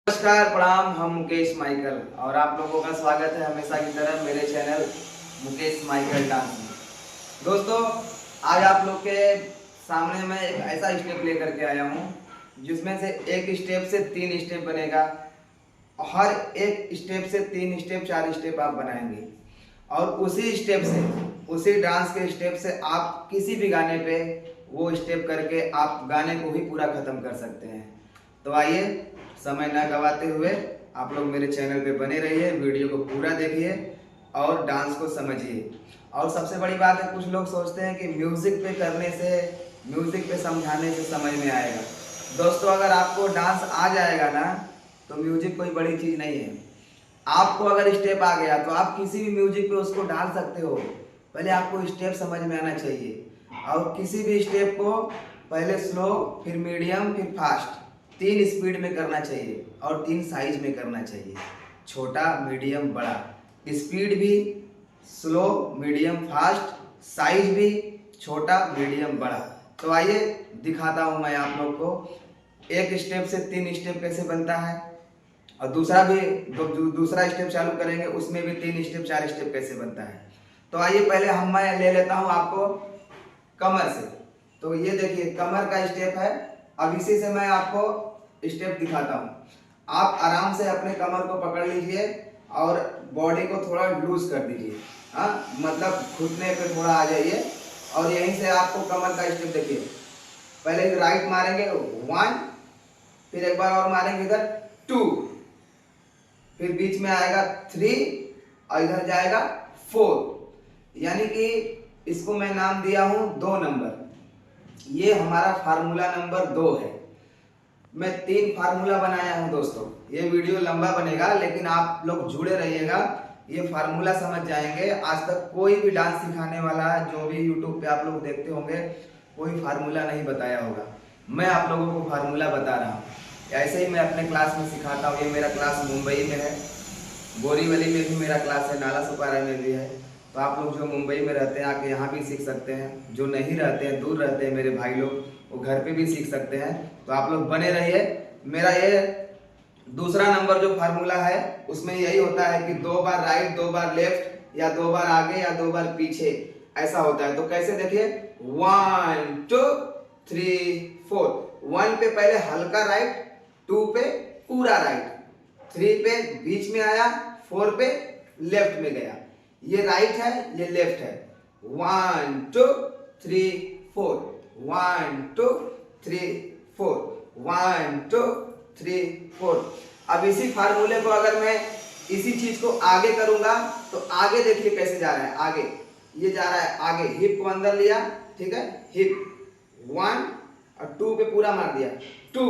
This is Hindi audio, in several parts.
नमस्कार प्रणाम। हम मुकेश माइकल और आप लोगों का स्वागत है हमेशा की तरह मेरे चैनल मुकेश माइकल डांस में। दोस्तों, आज आप लोग के सामने मैं एक ऐसा स्टेप लेकर के आया हूँ जिसमें से एक स्टेप से 3 स्टेप बनेगा। हर एक स्टेप से 3 स्टेप 4 स्टेप आप बनाएंगे और उसी स्टेप से, उसी डांस के स्टेप से आप किसी भी गाने पे वो स्टेप करके आप गाने को ही पूरा खत्म कर सकते हैं। तो आइए समय ना गवाते हुए आप लोग मेरे चैनल पे बने रहिए, वीडियो को पूरा देखिए और डांस को समझिए। और सबसे बड़ी बात है, कुछ लोग सोचते हैं कि म्यूजिक पे करने से, म्यूजिक पे समझाने से समझ में आएगा। दोस्तों, अगर आपको डांस आ जाएगा ना तो म्यूजिक कोई बड़ी चीज़ नहीं है। आपको अगर स्टेप आ गया तो आप किसी भी म्यूजिक पे उसको डाल सकते हो। पहले आपको स्टेप समझ में आना चाहिए और किसी भी स्टेप को पहले स्लो, फिर मीडियम, फिर फास्ट, 3 स्पीड में करना चाहिए और 3 साइज में करना चाहिए। छोटा, मीडियम, बड़ा। स्पीड भी स्लो, मीडियम, फास्ट, साइज भी छोटा, मीडियम, बड़ा। तो आइए दिखाता हूँ मैं आप लोग को एक स्टेप से 3 स्टेप कैसे बनता है और दूसरा भी दूसरा स्टेप चालू करेंगे उसमें भी 3 स्टेप 4 स्टेप कैसे बनता है। तो आइए पहले मैं ले लेता हूँ आपको कमर से। तो ये देखिए कमर का स्टेप है। अब इसी से मैं आपको स्टेप दिखाता हूँ। आप आराम से अपने कमर को पकड़ लीजिए और बॉडी को थोड़ा लूज कर दीजिए। हाँ, मतलब घुटने पे थोड़ा आ जाइए और यहीं से आपको कमर का स्टेप देखिए। पहले राइट मारेंगे 1, फिर एक बार और मारेंगे इधर 2, फिर बीच में आएगा 3 और इधर जाएगा 4। यानी कि इसको मैं नाम दिया हूं 2 नंबर। ये हमारा फार्मूला नंबर 2 है। मैं 3 फार्मूला बनाया हूं दोस्तों। ये वीडियो लंबा बनेगा लेकिन आप लोग जुड़े रहिएगा, ये फार्मूला समझ जाएंगे। आज तक कोई भी डांस सिखाने वाला जो भी यूट्यूब पे आप लोग देखते होंगे कोई फार्मूला नहीं बताया होगा। मैं आप लोगों को फार्मूला बता रहा हूँ। ऐसे ही मैं अपने क्लास में सिखाता हूँ। ये मेरा क्लास मुंबई में है, बोरीवली में भी मेरा क्लास है, नाला सुपारा में भी है। तो आप लोग जो मुंबई में रहते हैं आके यहाँ भी सीख सकते हैं। जो नहीं रहते हैं, दूर रहते हैं मेरे भाई लोग, वो घर पे भी सीख सकते हैं। तो आप लोग बने रहिए। मेरा ये दूसरा नंबर जो फार्मूला है उसमें यही होता है कि 2 बार राइट, 2 बार लेफ्ट, या 2 बार आगे या 2 बार पीछे, ऐसा होता है। तो कैसे देखिए 1 2 3 4। 1 पे पहले हल्का राइट, 2 पे पूरा राइट, 3 पे बीच में आया, 4 पे लेफ्ट में गया। ये राइट है, ये लेफ्ट है। 1 2 3 4, 1 2 3 4, 1 2 3 4। अब इसी फार्मूले को अगर मैं इसी चीज को आगे करूंगा तो आगे देखिए कैसे जा रहा है। आगे ये जा रहा है, आगे हिप को अंदर लिया, ठीक है, हिप 1 और 2 पे पूरा मार दिया, 2,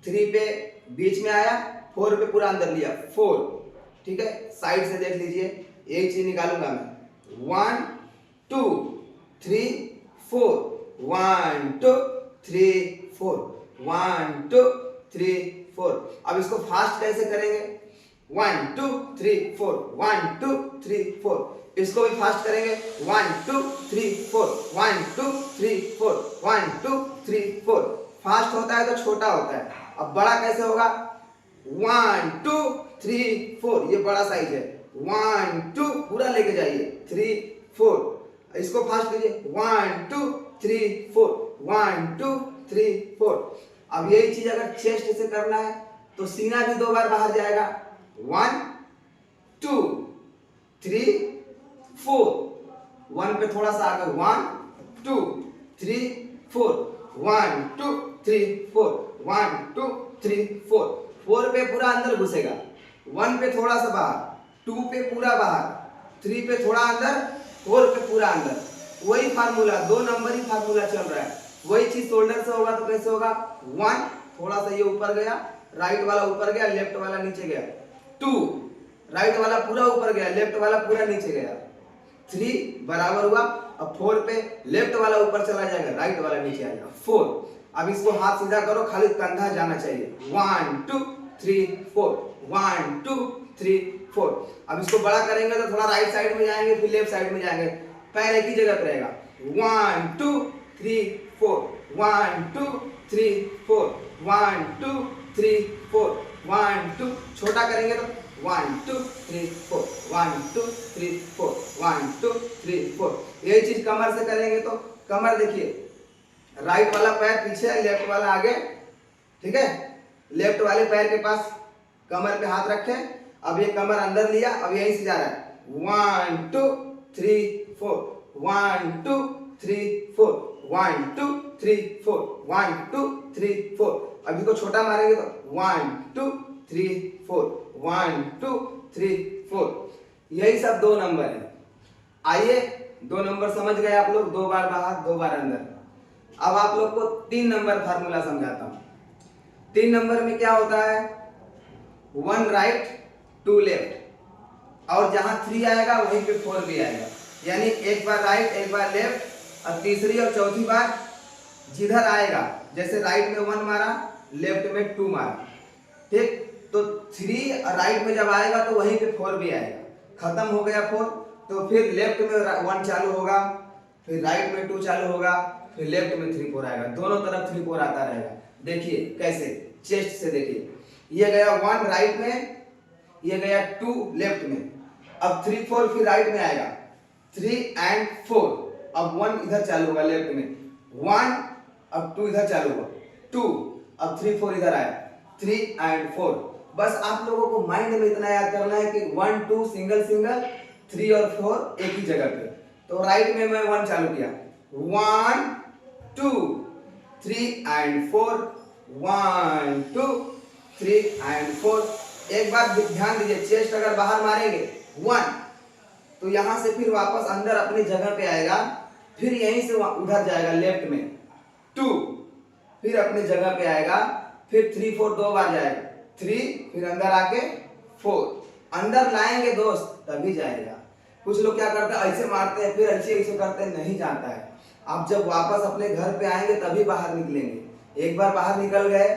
3 पे बीच में आया, 4 पे पूरा अंदर लिया, 4, ठीक है। साइड से देख लीजिए, एक चीज निकालूंगा मैं, 1 2 3 4, 1 2 3 4, 1 2 3 4। अब इसको फास्ट कैसे करेंगे, 1 2 3 4, 1 2 3 4। इसको भी फास्ट करेंगे, 1 2 3 4, 1 2 3 4, 1 2 3 4। फास्ट होता है तो छोटा होता है। अब बड़ा कैसे होगा, 1 2 3 4, ये बड़ा साइज है। 1 2 पूरा लेके जाइए, 3 4। इसको फास्ट कीजिए, 1 2 3 4, 1 2 3 4। अब यही चीज अगर चेस्ट से करना है तो सीना भी 2 बार बाहर जाएगा, 1 2 3 4। 1 पे थोड़ा सा आगे, 1 2 3 4, 1 2 3 4, 1 2 3 4। 4 पे पूरा अंदर घुसेगा, 1 पे थोड़ा सा बाहर, 2 पे पूरा बाहर, 3 पे थोड़ा अंदर, 4 पे पूरा अंदर। वही फार्मूला, 2 नंबर ही फार्मूला चल रहा है। वही चीज शोल्डर से होगा तो कैसे होगा, 1 थोड़ा सा ये ऊपर गया, राइट वाला ऊपर गया, लेफ्ट वाला नीचे गया, 2 राइट वाला पूरा ऊपर गया, लेफ्ट वाला पूरा नीचे गया, 3 बराबर हुआ। अब 4 पे लेफ्ट वाला ऊपर चला जाएगा, राइट वाला नीचे आएगा, 4। अब इसको हाथ सीधा करो, खाली कंधा जाना चाहिए, 1 2 3 4, 1 2 3 4। अब इसको बड़ा करेंगे तो थोड़ा राइट साइड में जाएंगे, फिर लेफ्ट साइड में जाएंगे, पैर एक ही जगह पे रहेगा, 1 2 3 4, 1 2 3 4, 1 2 3 4। 1 2, छोटा करेंगे तो 1 2 3 4, 1 2 3 4, 1 2 3 4। यही चीज कमर से करेंगे तो कमर देखिए, राइट वाला पैर पीछे, लेफ्ट वाला आगे, ठीक है। लेफ्ट वाले पैर के पास कमर पे हाथ रखे, अब ये कमर अंदर लिया, अब यहीं से जा रहा है 1 2 3 4, 1 2 3 4, 1 2 3 4, 1 2 3 4। अभी को छोटा मारेंगे तो 1 2 3 4, 1 2 3 4। यही सब 2 नंबर है। आइए 2 नंबर समझ गए आप लोग, 2 बार बाहर 2 बार अंदर। अब आप लोग को 3 नंबर फार्मूला समझाता हूं। 3 नंबर में क्या होता है, 1 राइट 2 लेफ्ट, और जहां 3 आएगा वहीं पे 4 भी आएगा, यानी एक बार राइट एक बार लेफ्ट, और तीसरी और चौथी बार जिधर आएगा, जैसे राइट में 1 मारा, लेफ्ट में 2 मारा, ठीक। तो 3 राइट में जब आएगा तो वहीं पे 4 भी आएगा। खत्म हो गया 4, तो फिर लेफ्ट में 1 चालू होगा, फिर राइट में 2 चालू होगा, फिर लेफ्ट में 3 4 आएगा, दोनों तरफ 3 4 आता रहेगा। देखिए कैसे, चेस्ट से देखिए, ये गया 1 राइट में, ये गया 2 लेफ्ट में, अब 3 4 फिर राइट में आएगा, 3 and 4, अब 1 इधर चालू होगा लेफ्ट में, 1, अब 2 इधर चालू होगा, 2, अब 3 4 इधर आया, 3 and 4। बस आप लोगों को माइंड में इतना याद करना है कि 1 2 सिंगल सिंगल, 3 और 4 एक ही जगह पे। तो राइट में मैं 1 चालू किया, 1 2 3 and 4, 1 2 3 and 4। एक बार ध्यान दीजिए, चेस्ट अगर बाहर मारेंगे 1, तो यहां से फिर वापस अंदर अपनी जगह पे आएगा, फिर यहीं से उधर जाएगा लेफ्ट में 2, फिर अपनी जगह पे आएगा, फिर 3 4 2 बार जाएगा, 3 फिर अंदर आके 4, अंदर लाएंगे दोस्त तभी जाएगा। कुछ लोग क्या करते हैं, ऐसे मारते हैं, फिर ऐसे करते हैं, नहीं जाता है। आप जब वापस अपने घर पे आएंगे तभी बाहर निकलेंगे। एक बार बाहर निकल गए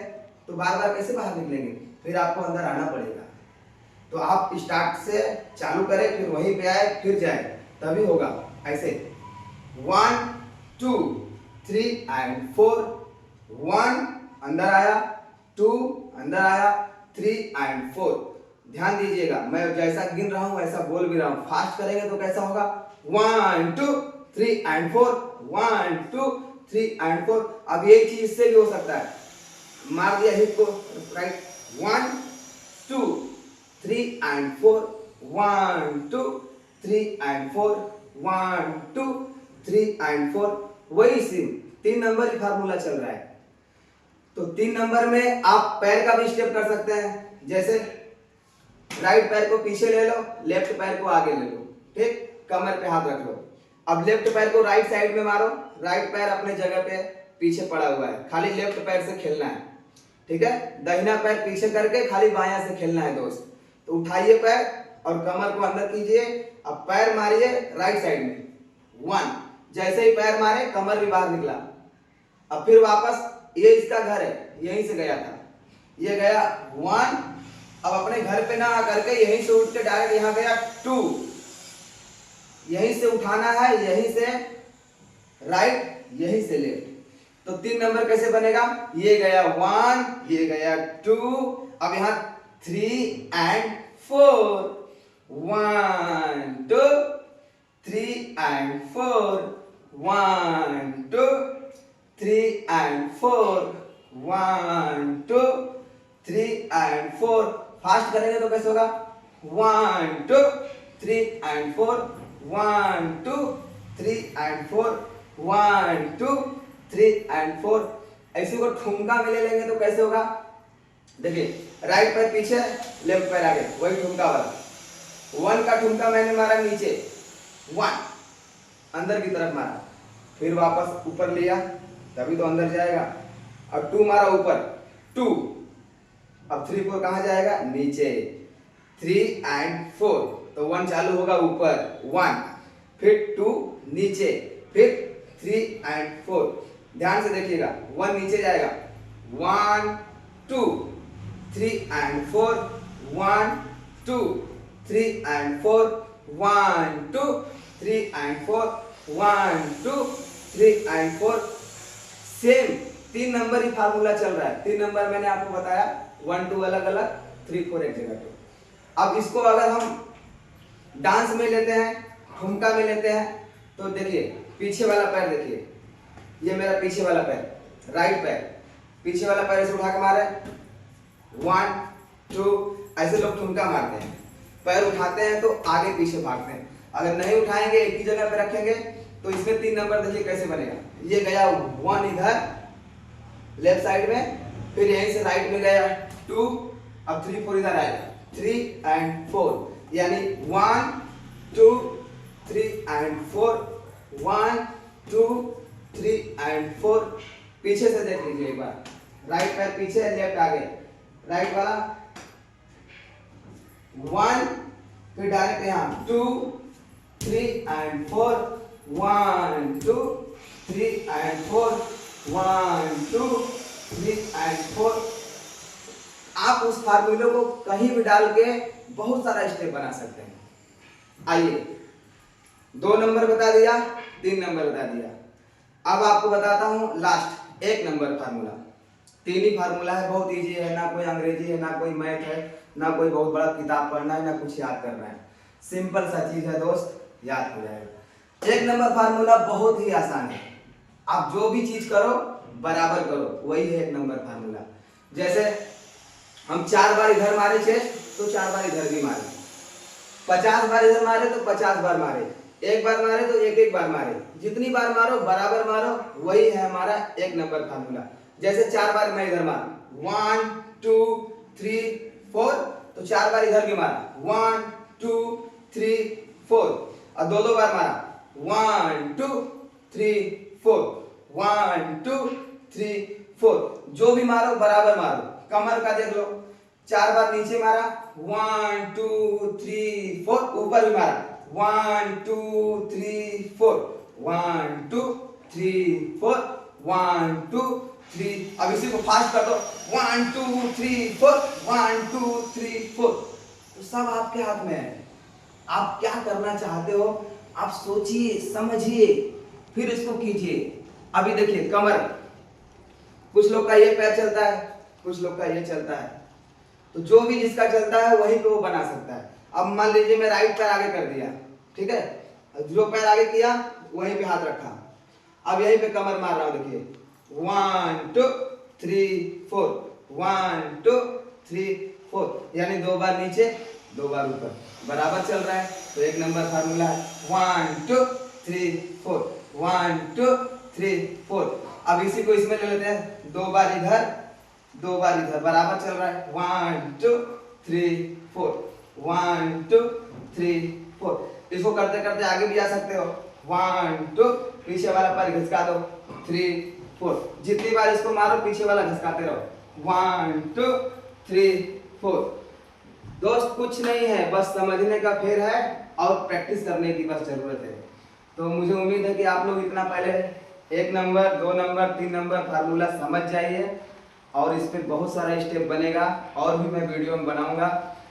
तो बार बार कैसे बाहर निकलेंगे, फिर आपको अंदर आना पड़ेगा। तो आप स्टार्ट से चालू करें, फिर वहीं पे आए, फिर जाए, तभी होगा। ऐसे 1 2 3 and 4, 1 अंदर आया, 2 अंदर आया, 3 and 4। ध्यान दीजिएगा, मैं जैसा गिन रहा हूं वैसा बोल भी रहा हूं। फास्ट करेंगे तो कैसा होगा, 1 2 3 and 4, 1 2 3 and 4। अब यही चीज इससे भी हो सकता है, मार दिया हिप को राइट, 1 2 3 and 4, 1 2 3 and 4, 1 2 3 and 4। वही सेम 3 नंबर ही फार्मूला चल रहा है। तो 3 नंबर में आप पैर का भी स्टेप कर सकते हैं, जैसे राइट पैर को पीछे ले लो, लेफ्ट पैर को आगे ले लो, ठीक, कमर पे हाथ रख लो। अब लेफ्ट पैर को राइट साइड में मारो, राइट पैर अपने जगह पे पीछे पड़ा हुआ है, खाली लेफ्ट पैर से खेलना है, ठीक है। दाहिना पैर पीछे करके खाली बायां से खेलना है दोस्त। तो उठाइए पैर और कमर को अंदर कीजिए, अब पैर मारिए राइट साइड में 1, जैसे ही पैर मारे कमर भी बाहर निकला। अब फिर वापस, ये इसका घर है, यहीं से गया था, ये गया 1, अब अपने घर पे ना करके यहीं से उठ के डायरेक्ट यहाँ गया 2, यहीं से उठाना है, यहीं से राइट, यहीं से लेफ्ट। तो 3 नंबर कैसे बनेगा, ये गया 1, ये गया 2, अब यहाँ 3 and 4, 1 2 3 and 4, 1 2 3 and 4, 1 2 3 and 4। Fast करेंगे तो कैसे होगा, 1 2 3 and 4, 1 2 3 and 4, 1 2 3 and 4। ऐसे को ठुमका में ले लेंगे तो कैसे होगा, देखिए राइट पैर पीछे, लेफ्ट पैर आगे, वही ठुमका वाला। 1 का ठुमका मैंने मारा नीचे, 1 अंदर की तरफ मारा, फिर वापस ऊपर लिया, तभी तो अंदर जाएगा। अब 2 मारा ऊपर, 2, अब 3 4 कहाँ जाएगा, नीचे, 3 and 4, तो 1 चालू होगा ऊपर 1, फिर 2 नीचे, फिर 3 and 4। ध्यान से देखिएगा, 1 नीचे जाएगा, 1 2 3 and 4, 1 2 3 and 4, 1 2 3 and 4, 1 2 3 and 4। Same 3 number he formula चल रहा है। 3 नंबर मैंने आपको बताया, 1 2 अलग अलग, 3 4 एक जगह पे। अब इसको अगर हम डांस में लेते हैं, ठुमका में लेते हैं, तो देखिए पीछे वाला पैर देखिए, ये मेरा पीछे वाला पैर, राइट पैर, पीछे वाला पैर ऐसे उठा के मारे 1 2, ऐसे लोग ठुमका मारते हैं। पैर उठाते हैं तो आगे पीछे भागते हैं। अगर नहीं उठाएंगे, एक ही जगह पे रखेंगे, तो इसमें 3 नंबर देखिए कैसे बनेगा। ये गया 1 इधर लेफ्ट साइड में, फिर यहीं से राइट में गया 2, अब 3 4 इधर आएगा 3 and 4, यानी 1 2 3 and 4, 1 2 3 and 4। पीछे से देख लीजिए एक बार, राइट पैर पीछे, लेफ्ट आगे, राइट वाला 1, फिर डायरेक्ट यहाँ 2 3 and 4, 1 2 3 and 4, 1 2 3 and 4। आप उस फार्मूले को कहीं भी डाल के बहुत सारा स्टेप बना सकते हैं। आइए 2 नंबर बता दिया, 3 नंबर बता दिया, अब आपको बताता हूं लास्ट 1 नंबर फार्मूला। 3 ही फार्मूला है, बहुत इजी है, ना कोई अंग्रेजी है, ना कोई मैथ है, ना कोई बहुत बड़ा किताब पढ़ना है, ना कुछ याद करना है, सिंपल सा चीज है दोस्त, याद हो जाएगा। 1 नंबर फार्मूला बहुत ही आसान है, आप जो भी चीज करो बराबर करो, वही है 1 नंबर फार्मूला। जैसे हम 4 बार इधर मारे चेस्ट, तो 4 बार इधर भी मारे, 50 बार इधर मारे तो 50 बार मारे, 1 बार मारे तो 1 1 बार मारे, जितनी बार मारो बराबर मारो, वही है हमारा 1 नंबर फार्मूला। जैसे 4 बार मैं इधर मारा 1 2 3 4, तो 4 बार इधर भी मारा 1 2 3 4, और 2 2 बार मारा 1 2 3 4, 1 2 3 4, जो भी मारो बराबर मारो। कमर का देख लो, 4 बार नीचे मारा 1 2 3 4, ऊपर भी मारा 1 2 3 4, 1 2 3 4, 1 2 3। अब इसी को फास्ट कर दो 1 2 3 4, 1 2 3 4। तो सब आपके हाथ में है, आप क्या करना चाहते हो आप सोचिए समझिए, फिर इसको कीजिए। अभी देखिए कमर, कुछ लोग का ये पैर चलता है, कुछ लोग का ये चलता है, तो जो भी जिसका चलता है वहीं पे वो बना सकता है। अब मान लीजिए मैं राइट पैर आगे कर दिया, ठीक है, जो पैर आगे किया वहीं पे हाथ रखा, अब यहीं पे कमर मार रहा हूं, देखिए 1 2 3 4, 1 2 3 4, यानी 2 बार नीचे 2 बार ऊपर, बराबर चल रहा है। तो 1 नंबर फार्मूला है 1 2 3 4, 1 2 3 4। अब इसी को इसमें ले लेते हैं, 2 बार इधर 2 बार इधर, बराबर चल रहा है 1 2 3 4, 1 2 3 4। इसको करते करते आगे भी आ सकते हो, 1 2, पीछे वाला पैर घिसका दो 3 4, जितनी बार इसको मारो पीछे वाला घिसकाते रहो 1 2 3 4। दोस्त कुछ नहीं है, बस समझने का फेर है और प्रैक्टिस करने की बस जरूरत है। तो मुझे उम्मीद है कि आप लोग इतना पहले 1 नंबर 2 नंबर 3 नंबर फार्मूला समझ जाइए, और इस पे बहुत सारा स्टेप बनेगा, और भी मैं वीडियो में बनाऊंगा।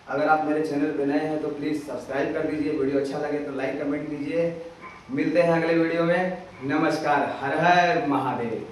अगर आप मेरे चैनल पे नए हैं तो प्लीज़ सब्सक्राइब कर दीजिए, वीडियो अच्छा लगे तो लाइक कमेंट कीजिए। मिलते हैं अगले वीडियो में, नमस्कार, हर हर महादेव।